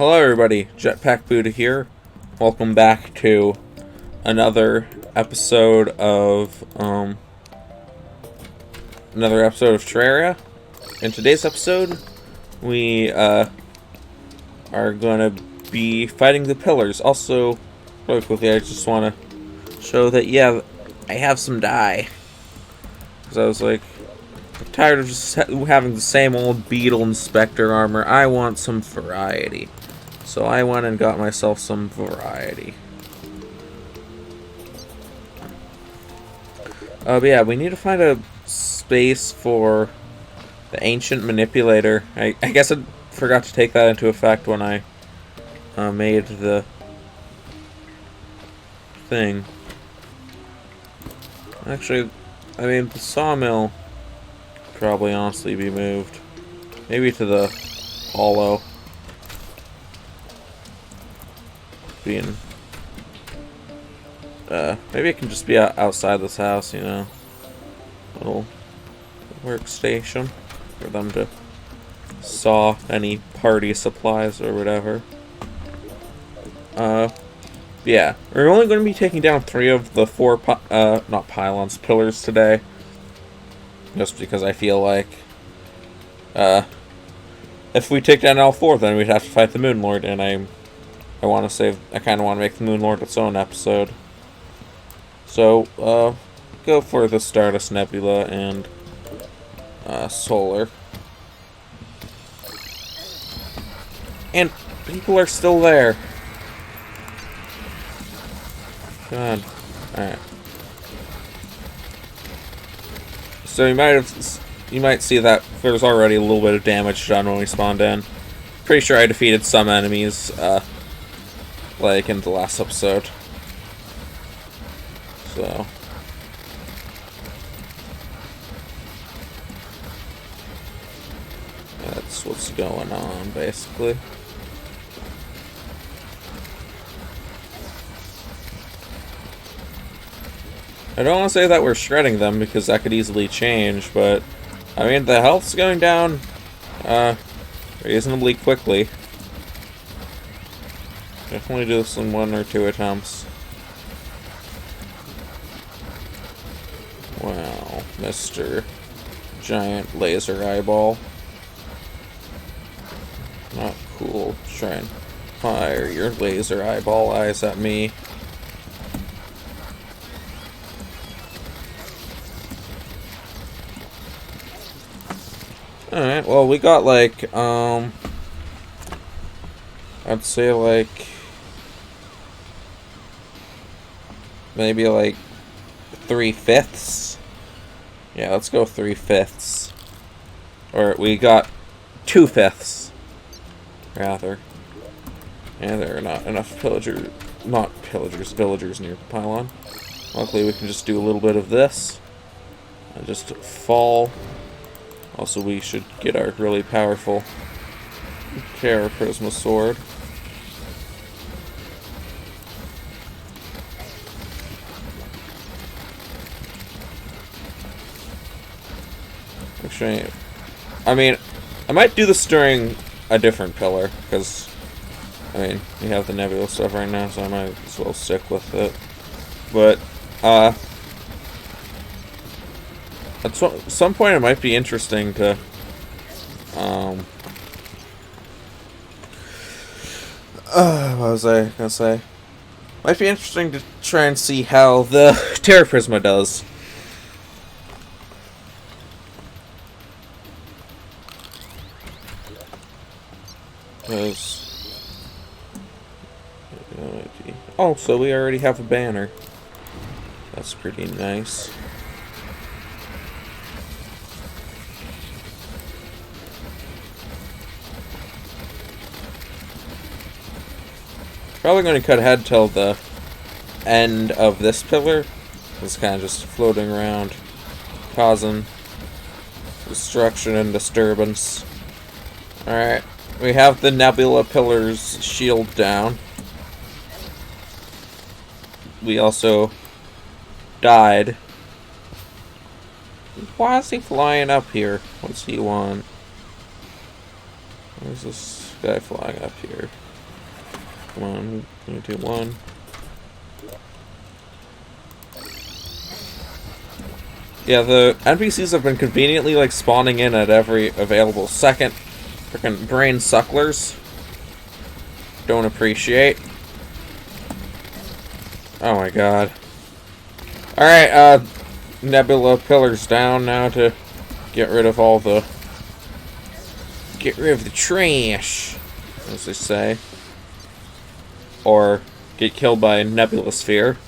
Hello everybody, Jetpack Buddha here. Welcome back to another episode of Terraria. In today's episode, we are gonna be fighting the pillars. Also, really quickly, I just want to show that I have some dye, because I was like, I'm tired of just having the same old beetle inspector armor. I want some variety. So I went and got myself some variety. But yeah, we need to find a space for the ancient manipulator. I guess I forgot to take that into effect when I made the thing. Actually, I mean, the sawmill could probably honestly be moved. Maybe to the hollow. Being maybe it can just be outside this house, you know, little workstation for them to saw any party supplies or whatever. Yeah, we're only going to be taking down 3 of the 4 not pylons, pillars today, just because I feel like if we take down all 4, then we'd have to fight the Moon Lord, and I kind of want to make the Moon Lord its own episode. So, go for the Stardust Nebula and Solar. And people are still there. God. Alright. So you might see that there's already a little bit of damage done when we spawned in. Pretty sure I defeated some enemies, like in the last episode. So that's what's going on, basically. I don't want to say that we're shredding them, because that could easily change, but I mean, the health's going down reasonably quickly. Definitely do this in 1 or 2 attempts. Wow, Mr. Giant Laser Eyeball. Not cool. Try and fire your laser eyeball eyes at me. Alright, well, we got like, I'd say like, maybe like 3/5. Yeah, let's go 3/5. Or we got 2/5, rather. And there are not enough villagers near the pylon. Luckily, we can just do a little bit of this and just fall. Also, we should get our really powerful Terra Prisma sword. Actually, I mean, I might do this during a different pillar, because, I mean, we have the nebula stuff right now, so I might as well stick with it. But, at some point it might be interesting to, what was I gonna say? Might be interesting to try and see how the Terra Prisma does. Oh, so we already have a banner. That's pretty nice. Probably going to cut ahead till the end of this pillar. It's kind of just floating around, causing destruction and disturbance. Alright, we have the Nebula Pillar's shield down. We also died. Why is he flying up here? What's he want? Where's this guy flying up here? Come on, 3, 2, 1. Yeah, the NPCs have been conveniently, like, spawning in at every available second. Frickin' brain sucklers. Don't appreciate. Oh my god. Alright, Nebula pillars down now to get rid of all the... Get rid of the trash, as they say. Or get killed by a Nebula sphere.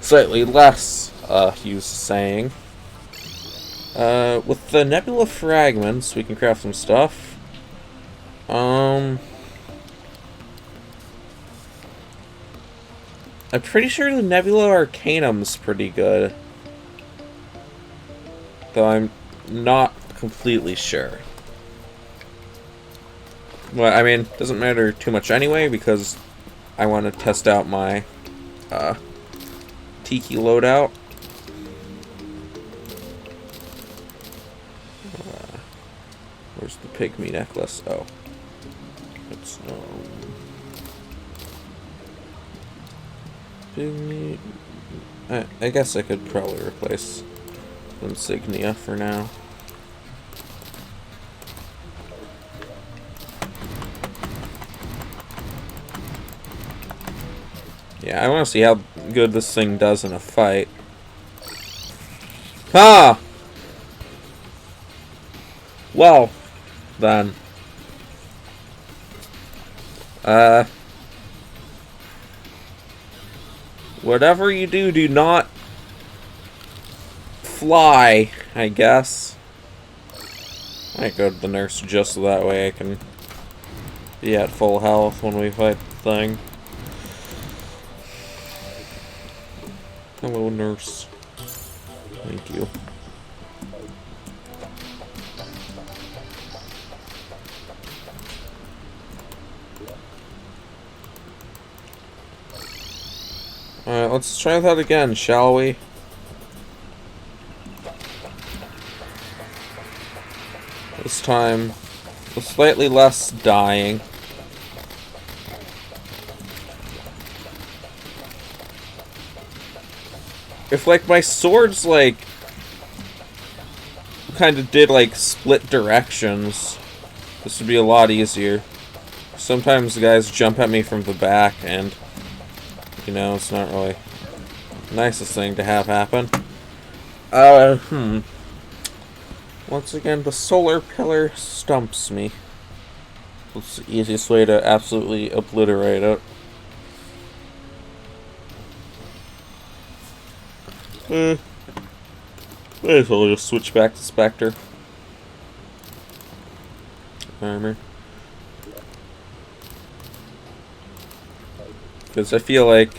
Slightly less, used saying. With the Nebula fragments, we can craft some stuff. I'm pretty sure the Nebula Arcanum's pretty good. Though I'm not completely sure. Well, I mean, doesn't matter too much anyway, because I want to test out my, Tiki loadout. Where's the pygmy necklace? Oh. It's, pygmy... I guess I could probably replace insignia for now. Yeah, I want to see how good this thing does in a fight. Ha! Well, then. Whatever you do, do not fly, I guess. I might go to the nurse just so that way I can be at full health when we fight the thing. Hello, nurse. Thank you. Alright, let's try that again, shall we? This time, with slightly less dying. If, like, my swords, like, kind of did, like, split directions, this would be a lot easier. Sometimes the guys jump at me from the back, and, you know, it's not really the nicest thing to have happen. Once again, the solar pillar stumps me. It's the easiest way to absolutely obliterate it. Might as well just switch back to Spectre. Armor. Because I feel like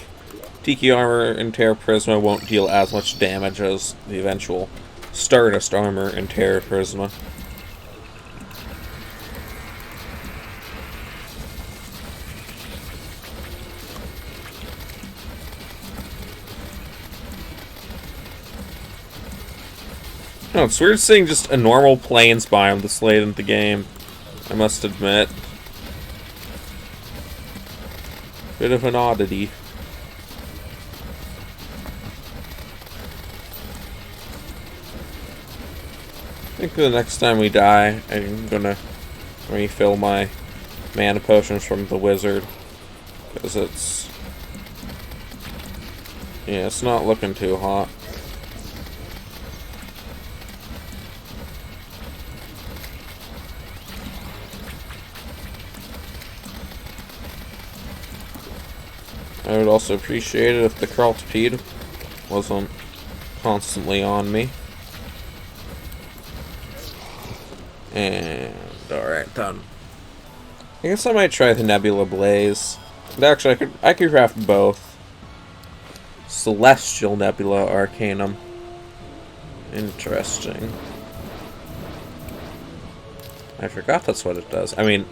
Tiki Armor and Terra Prisma won't deal as much damage as the eventual Stardust Armor and Terra Prisma. No, it's weird seeing just a normal plains biome this late in the game, I must admit. Bit of an oddity. I think the next time we die, I'm gonna refill my mana potions from the wizard. Because it's... yeah, it's not looking too hot. I would also appreciate it if the Kraltpede wasn't constantly on me. And alright, done. I guess I might try the Nebula Blaze. Actually, I could craft both. Celestial Nebula Arcanum. Interesting. I forgot that's what it does. I mean,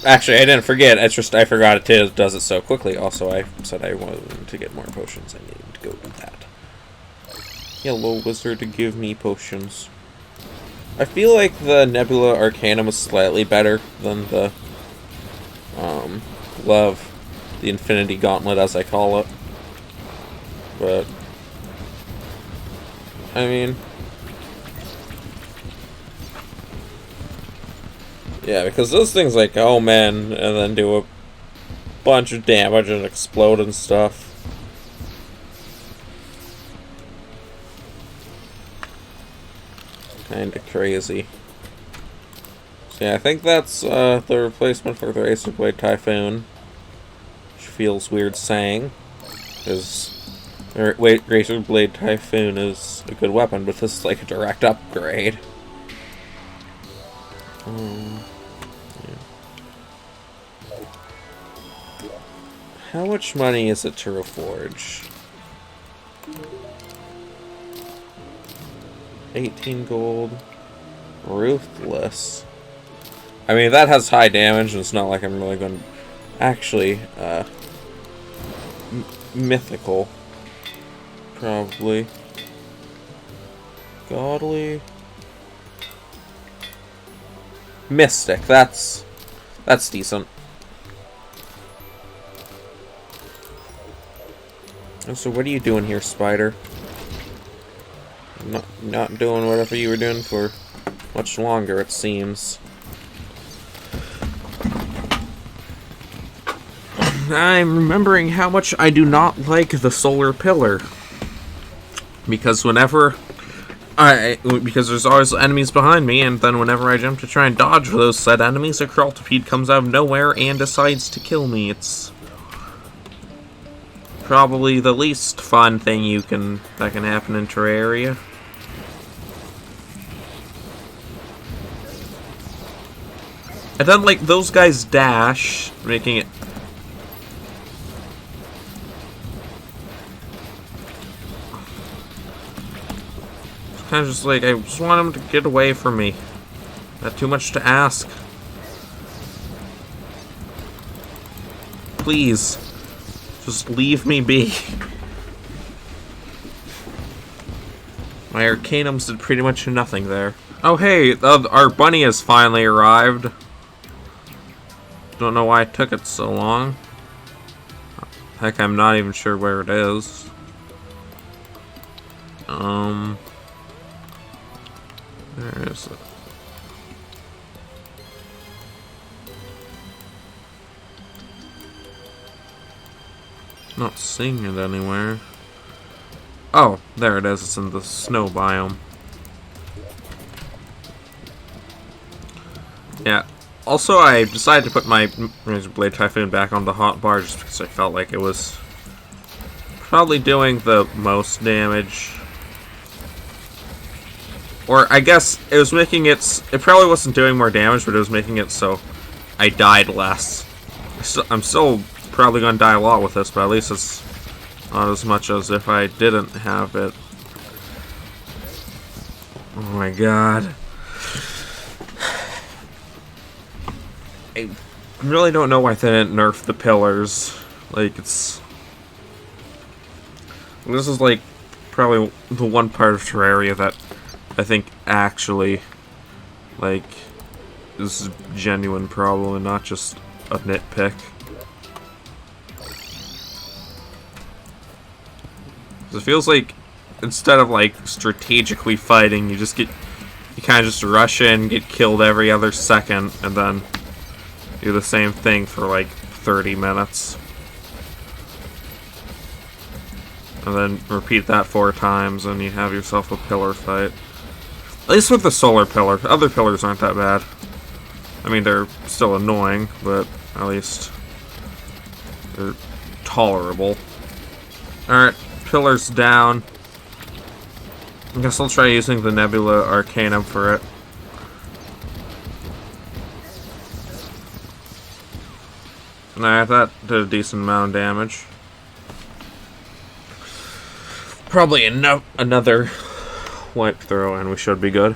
actually, I didn't forget. It's just I forgot it does it so quickly. Also, I said I wanted to get more potions. I needed to go do that. Hello, wizard, to give me potions. I feel like the Nebula Arcanum is slightly better than the Love the Infinity Gauntlet, as I call it. But, I mean, yeah, because those things like, oh man, and then do a bunch of damage and explode and stuff. Kinda crazy. So yeah, I think that's the replacement for the Razor Blade Typhoon. Which feels weird saying, because Razor Blade Typhoon is a good weapon, but this is like a direct upgrade. Yeah. How much money is it to reforge? 18 gold. Ruthless. I mean, that has high damage, and it's not like I'm really going to... Actually, mythical. Probably. Godly. Mystic, that's decent. So what are you doing here, Spider? Not doing whatever you were doing for much longer, it seems. I'm remembering how much I do not like the solar pillar. Because because there's always enemies behind me, and then whenever I jump to try and dodge those said enemies, a Crawltipede comes out of nowhere and decides to kill me. It's probably the least fun thing that can happen in Terraria. And then, like, those guys dash, making it... It's kind of just like, I just want him to get away from me. Not too much to ask. Please. Just leave me be. My Arcanums did pretty much nothing there. Oh hey, our bunny has finally arrived. Don't know why it took it so long. Heck, I'm not even sure where it is. Where is it? Not seeing it anywhere. Oh, there it is. It's in the snow biome. Yeah. Also, I decided to put my Razor Blade Typhoon back on the hotbar just because I felt like it was probably doing the most damage. Or, I guess, it was making it... It probably wasn't doing more damage, but it was making it so I died less. I'm still probably going to die a lot with this, but at least it's not as much as if I didn't have it. Oh my god. I really don't know why they didn't nerf the pillars. Like, it's... This is, like, probably the one part of Terraria that I think actually, like, is a genuine problem and not just a nitpick. It feels like instead of like strategically fighting, you kind of just rush in, get killed every other second, and then do the same thing for like 30 minutes. And then repeat that 4 times, and you have yourself a pillar fight. At least with the solar pillar. Other pillars aren't that bad. I mean, they're still annoying, but at least they're tolerable. Alright, pillars down. I guess I'll try using the Nebula Arcanum for it. Alright, that did a decent amount of damage. Probably another wipe throw and we should be good.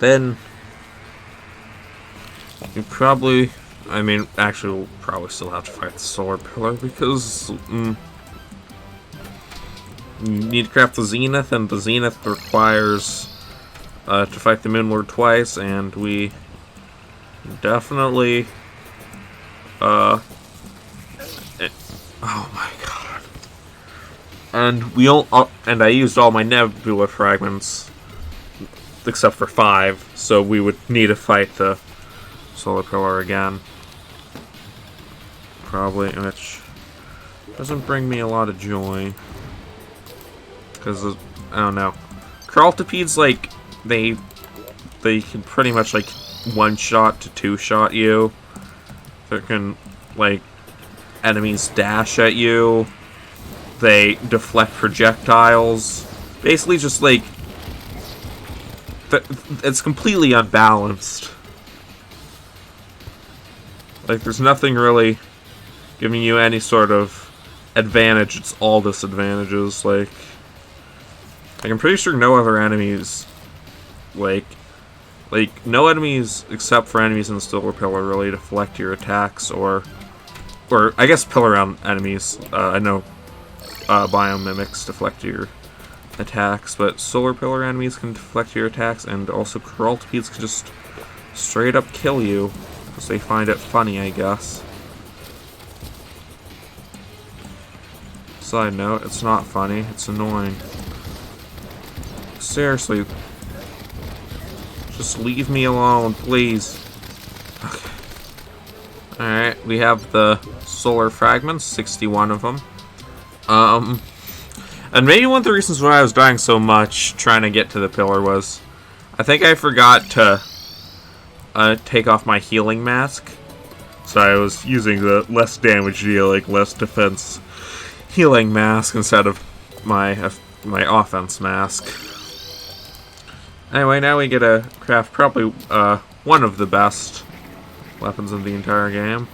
Then you probably, actually we'll probably still have to fight the solar pillar because you need to craft the Zenith, and the Zenith requires to fight the Moon Lord twice, and we definitely Oh my god. And I used all my nebula fragments except for 5, so we would need to fight the solar pillar again. Probably, which doesn't bring me a lot of joy. Because, I don't know. Crawltipedes, like, they can pretty much, like, one-shot to two-shot you. They can, like, enemies dash at you. They deflect projectiles. Basically just, like, it's completely unbalanced. Like, there's nothing really giving you any sort of advantage. It's all disadvantages. Like, I'm pretty sure no other enemies, like no enemies except for enemies in the Solar Pillar really deflect your attacks, or I guess pillar-round enemies. I know biomimics deflect your attacks, but Solar Pillar enemies can deflect your attacks, and also Crawltipedes can just straight up kill you, because they find it funny, I guess. Side note, it's not funny, it's annoying. Seriously. Just leave me alone, please. Okay. Alright, we have the solar fragments, 61 of them. And maybe one of the reasons why I was dying so much trying to get to the pillar was I think I forgot to take off my healing mask. So I was using the less damage dealing, less defense healing mask instead of my offense mask. Anyway, now we get to craft probably one of the best weapons in the entire game.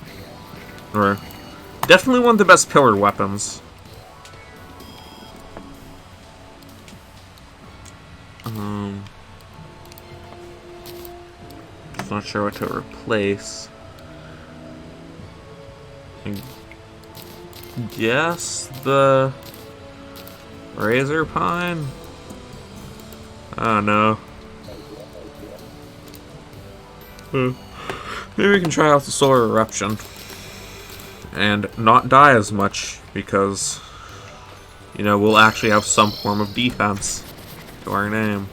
Or definitely one of the best pillar weapons. Not sure what to replace. I guess the Razor Pine? I don't know. Maybe we can try out the Solar Eruption and not die as much, because, you know, we'll actually have some form of defense to our name.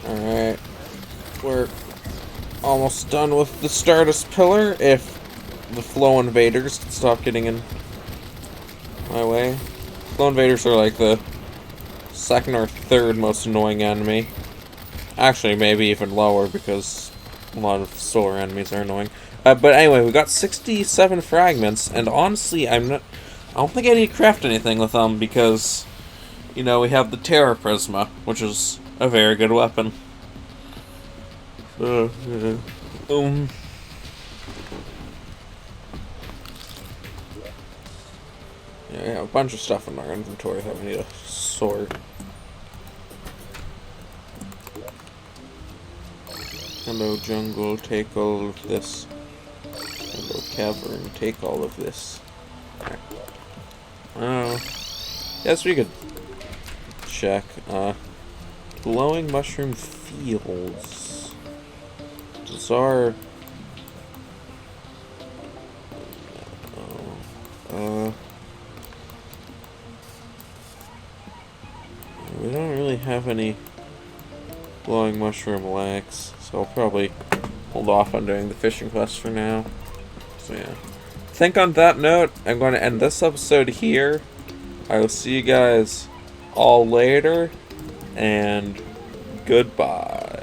Alright. We're almost done with the Stardust Pillar, if the Flow Invaders can stop getting in my way. Flow Invaders are like the second or third most annoying enemy. Actually, maybe even lower, because a lot of solar enemies are annoying. But anyway, we got 67 fragments, and honestly, I don't think I need to craft anything with them, because, you know, we have the Terra Prisma, which is a very good weapon. Yeah, we have a bunch of stuff in our inventory that we need to sort. Hello jungle, take all of this. Hello cavern, take all of this. Oh, yes, we could check. Glowing mushroom fields. Bizarre. We don't really have any glowing mushroom lax, so I'll probably hold off on doing the fishing quest for now. So yeah. I think on that note, I'm going to end this episode here. I will see you guys all later, and goodbye.